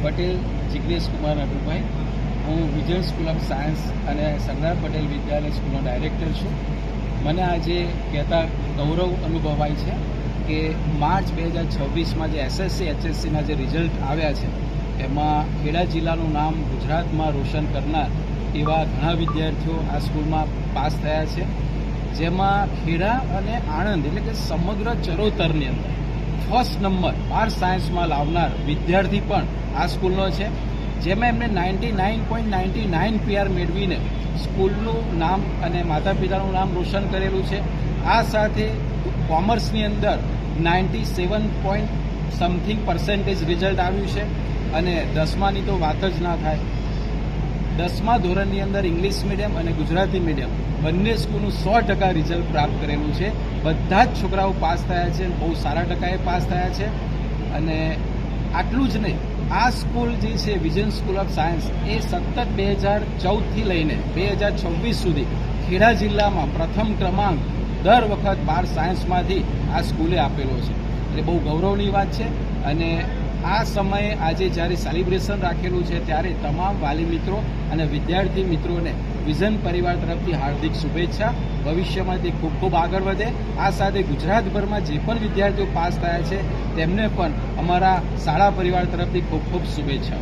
પટેલ જિગ્નેશ કુમાર અનુભાઈ. હું vision school of science અને સરદાર પટેલ વિદ્યાલય સ્કૂલનો ડાયરેક્ટર છું. મને આજે કહેતા ગૌરવ અનુભવાય છે કે માર્ચ 2026માં જે એસએસસી એચએસસીના જે રિઝલ્ટ આવ્યા છે એમાં ખેડા જિલ્લાનું નામ ગુજરાતમાં રોશન કરનાર એવા ઘણા વિદ્યાર્થીઓ આ સ્કૂલમાં પાસ થયા છે, જેમાં ખેડા અને આણંદ એટલે કે સમગ્ર ચરોતરની અંદર ફર્સ્ટ નંબર 12 સાયન્સમાં લાવનાર વિદ્યાર્થી પણ આ સ્કૂલનો છે, જેમાં એમને 99.99 PR મેળવીને સ્કૂલનું નામ અને માતા પિતાનું નામ રોશન કરેલું છે. આ સાથે કોમર્સની અંદર 97.something% રિઝલ્ટ આવ્યું છે અને 10માની તો વાત જ ના થાય. 10મા ધોરણની અંદર ઇંગ્લિશ મીડિયમ અને ગુજરાતી મીડિયમ બંને સ્કૂલનું 100% રિઝલ્ટ પ્રાપ્ત કરેલું છે. બધા જ છોકરાઓ પાસ થયા છે, બહુ સારા ટકાએ પાસ થયા છે. અને આટલું જ નહીં, આ સ્કૂલ જે છે વિઝન સ્કૂલ ઓફ સાયન્સ એ સતત 2014થી લઈને 2026 સુધી ખેડા જિલ્લામાં પ્રથમ ક્રમાંક દર વખત 12 સાયન્સમાંથી આ સ્કૂલે આપેલો છે. એટલે બહુ ગૌરવની વાત છે. અને આ સમયે આજે જ્યારે સેલિબ્રેશન રાખેલું છે ત્યારે તમામ વાલી મિત્રો અને વિદ્યાર્થી મિત્રોને વિઝન પરિવાર તરફથી હાર્દિક શુભેચ્છા. ભવિષ્યમાં તે ખૂબ ખૂબ આગળ વધે. આ સાથે ગુજરાતભરમાં જે પણ વિદ્યાર્થીઓ પાસ થયા છે તેમને પણ અમારા શાળા પરિવાર તરફથી ખૂબ ખૂબ શુભેચ્છા.